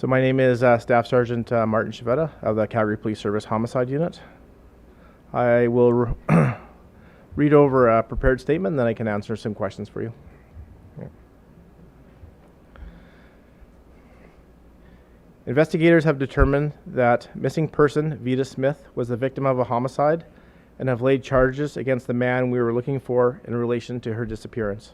So my name is Staff Sergeant Martin Chavetta of the Calgary Police Service Homicide Unit. I will read over a prepared statement, and then I can answer some questions for you. Investigators have determined that missing person Vida Smith was the victim of a homicide and have laid charges against the man we were looking for in relation to her disappearance.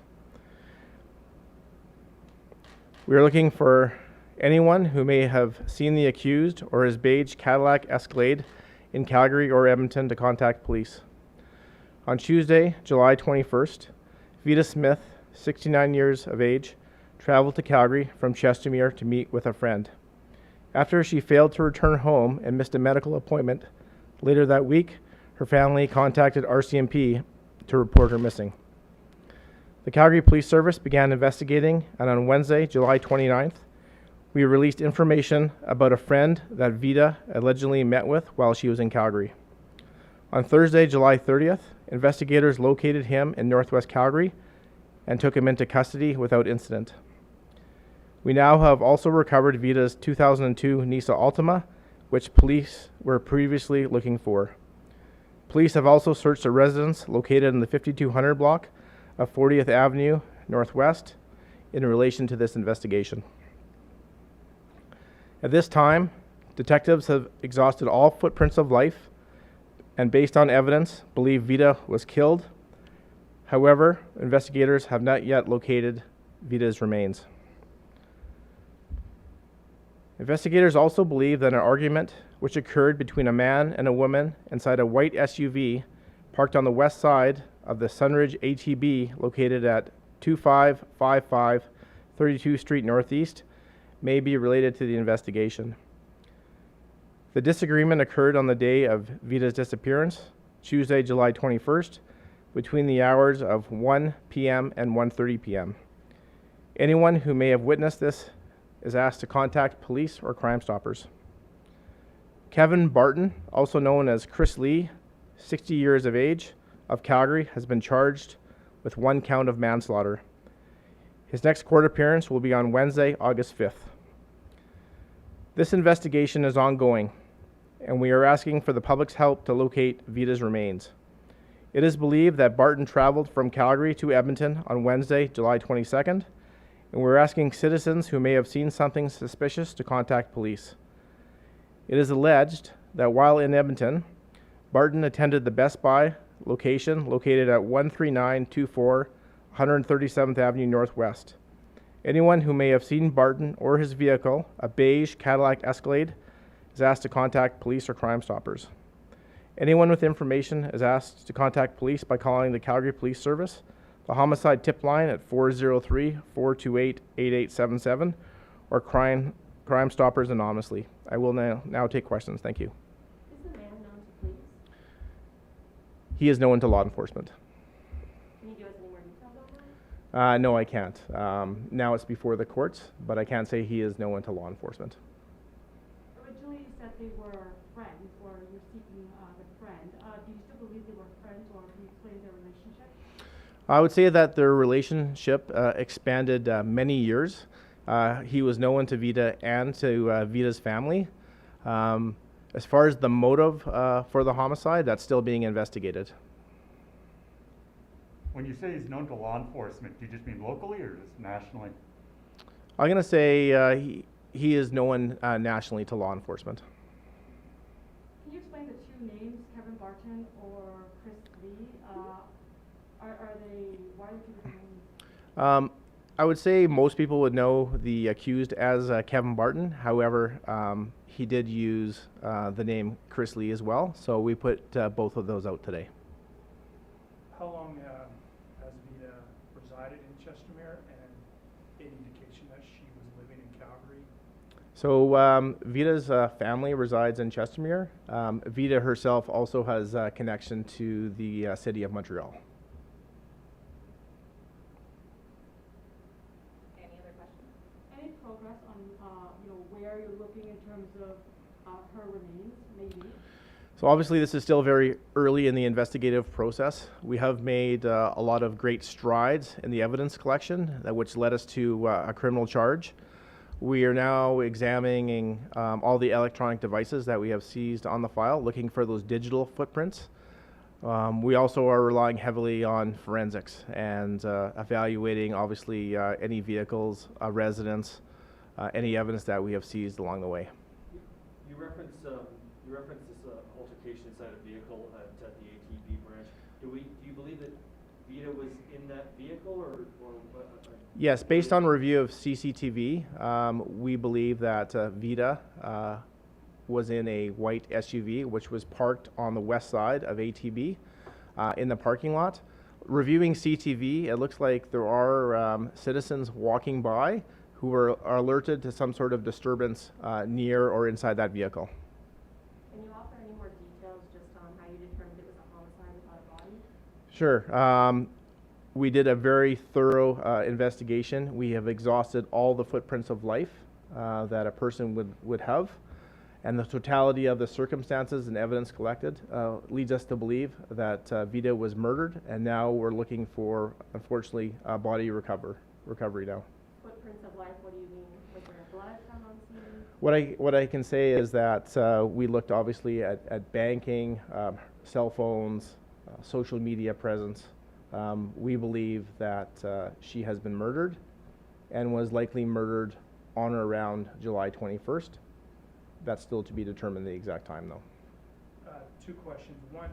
We are looking for anyone who may have seen the accused or his beige Cadillac Escalade in Calgary or Edmonton to contact police. On Tuesday, July 21st, Vida Smith, 69 years of age, traveled to Calgary from Chestermere to meet with a friend. After she failed to return home and missed a medical appointment later that week, her family contacted RCMP to report her missing. The Calgary Police Service began investigating, and on Wednesday, July 29th, we released information about a friend that Vida allegedly met with while she was in Calgary. On Thursday, July 30th, investigators located him in Northwest Calgary and took him into custody without incident. We now have also recovered Vida's 2002 Nissan Altima, which police were previously looking for. Police have also searched a residence located in the 5200 block of 40th Avenue Northwest in relation to this investigation. At this time, detectives have exhausted all footprints of life and, based on evidence, believe Vida was killed. However, investigators have not yet located Vida's remains. Investigators also believe that an argument which occurred between a man and a woman inside a white SUV parked on the west side of the Sunridge ATB located at 2555 32th Street Northeast may be related to the investigation. The disagreement occurred on the day of Vida's disappearance, Tuesday, July 21st, between the hours of 1 p.m. and 1:30 p.m. Anyone who may have witnessed this is asked to contact police or Crime Stoppers. Kevin Barton, also known as Chris Lee, 60 years of age, of Calgary, has been charged with 1 count of manslaughter. His next court appearance will be on Wednesday, August 5th. This investigation is ongoing, and we are asking for the public's help to locate Vida's remains. It is believed that Barton traveled from Calgary to Edmonton on Wednesday, July 22nd, and we're asking citizens who may have seen something suspicious to contact police. It is alleged that while in Edmonton, Barton attended the Best Buy location located at 13924 137th Avenue Northwest. Anyone who may have seen Barton or his vehicle, a beige Cadillac Escalade, is asked to contact police or Crime Stoppers. Anyone with information is asked to contact police by calling the Calgary Police Service, the homicide tip line at 403-428-8877, or Crime Stoppers anonymously. I will now take questions. Thank you. Is the man known to police? He is known to law enforcement. Can you give us any more details on that? No, I can't. Now it's before the courts, but I can't say he is known to law enforcement. Originally, you said they were friends, or you're seeking the friend. Do you still believe they were friends, or can you explain their relationship? I would say that their relationship expanded many years. He was known to Vida and to Vida's family. As far as the motive for the homicide, that's still being investigated. When you say he's known to law enforcement, do you just mean locally or just nationally? I'm going to say he is known nationally to law enforcement. Can you explain the two names, Kevin Barton or Chris Lee? Why are they two different names? I would say most people would know the accused as Kevin Barton. However, he did use the name Chris Lee as well, so we put both of those out today. How long has Vida resided in Chestermere, and any indication that she was living in Calgary? So Vida's family resides in Chestermere. Vida herself also has a connection to the city of Montreal. Any progress on where you're looking in terms of her remains, maybe? So obviously this is still very early in the investigative process. We have made a lot of great strides in the evidence collection, which led us to a criminal charge. We are now examining all the electronic devices that we have seized on the file, looking for those digital footprints. We also are relying heavily on forensics and evaluating, obviously, any vehicles, residents, any evidence that we have seized along the way. You referenced this altercation inside a vehicle at the ATB branch. Do you believe that Vida was in that vehicle or Yes, based on review of CCTV, we believe that Vida was in a white SUV, which was parked on the west side of ATB in the parking lot. Reviewing CTV, it looks like there are citizens walking by who are alerted to some sort of disturbance near or inside that vehicle. Can you offer any more details just on how you determined it was a homicide without a body? Sure. We did a very thorough investigation. We have exhausted all the footprints of life that a person would have. And the totality of the circumstances and evidence collected leads us to believe that Vida was murdered, and now we're looking for, unfortunately, body recovery now. Footprints of life, what do you mean? Was there blood found on scene? What I can say is that we looked obviously at banking, cell phones, social media presence. We believe that she has been murdered and was likely murdered on or around July 21st. That's still to be determined the exact time, though. Two questions. One,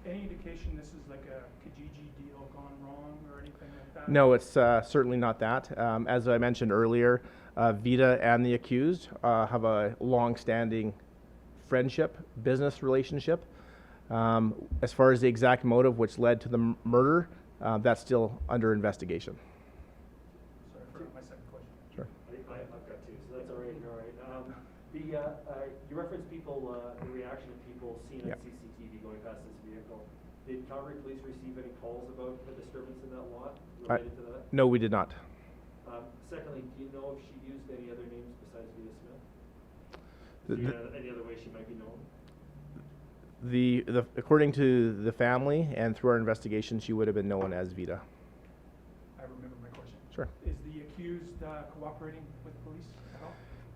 any indication this is like a Kijiji deal gone wrong or anything like that? No, it's certainly not that. As I mentioned earlier, Vida and the accused have a long-standing friendship, business relationship. As far as the exact motive which led to the murder, that's still under investigation. Sorry, I forgot my second question. Sure. I've got two, so that's all right. You referenced people, the reaction of people seen on Yeah. CCTV going past this vehicle. Did Calgary Police receive any calls about the disturbance in that lot I- related to that? No, we did not. Secondly, do you know if she used any other names besides Vida Smith? The- Do you know any other way she might be known? According to the family and through our investigation, she would have been known as Vida. I remember my question. Sure. Is the accused cooperating with police at all?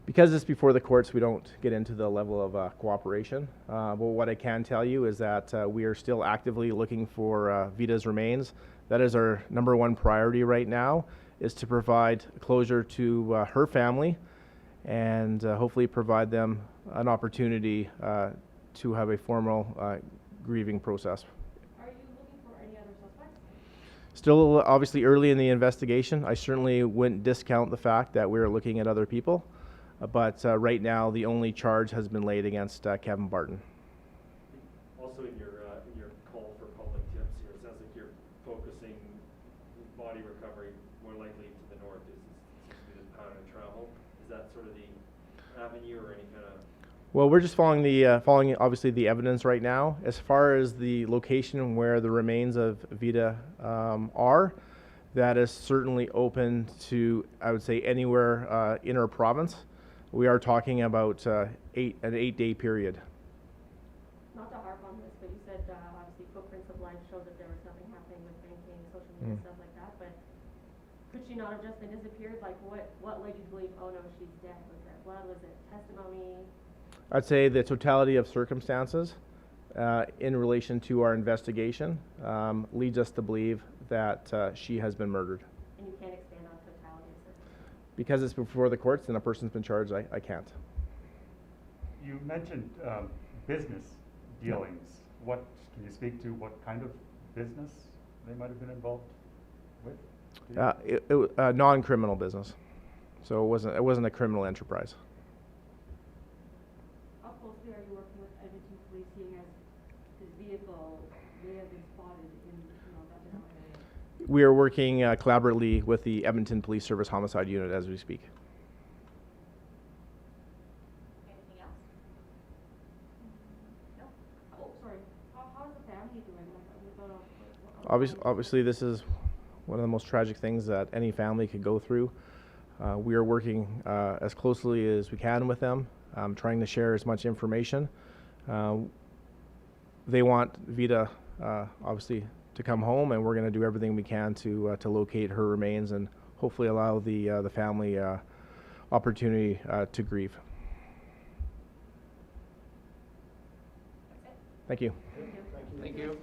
Because it's before the courts, we don't get into the level of cooperation. But what I can tell you is that we are still actively looking for Vida's remains. That is our number one priority right now, is to provide closure to her family and hopefully provide them an opportunity to have a formal grieving process. Are you looking for any other suspects? Still obviously early in the investigation. I certainly wouldn't discount the fact that we're looking at other people. But right now, the only charge has been laid against Kevin Barton. Also in your call for public tips here, it sounds like you're focusing body recovery more likely to the north is the pattern of travel. Is that sort of the avenue or any kind of? Well, we're just following obviously the evidence right now. As far as the location where the remains of Vida are, that is certainly open to, I would say, anywhere in our province. We are talking about an 8-day period. Not to harp on this, but you said obviously footprints of life showed that there was nothing happening with banking, social media, stuff like that, but could she not have just been disappeared? Like what led you to believe, oh no, she's dead? Was there blood? Was it testimony? I'd say the totality of circumstances in relation to our investigation leads us to believe that she has been murdered. And you can't expand on totality of circumstances. Because it's before the courts and a person's been charged, I can't. You mentioned business dealings. What, can you speak to what kind of business they might have been involved with? It was a non-criminal business, so it wasn't a criminal enterprise. How closely are you working with Edmonton Police, seeing as his vehicle may have been spotted in, that general area? We are working collaboratively with the Edmonton Police Service Homicide Unit as we speak. Anything else? No? Oh, sorry. How's the family doing? Like, with Obviously, this is one of the most tragic things that any family could go through. We are working as closely as we can with them, trying to share as much information. They want Vida, obviously, to come home, and we're going to do everything we can to locate her remains and hopefully allow the family opportunity to grieve. Thank you. Thank you. Thank you.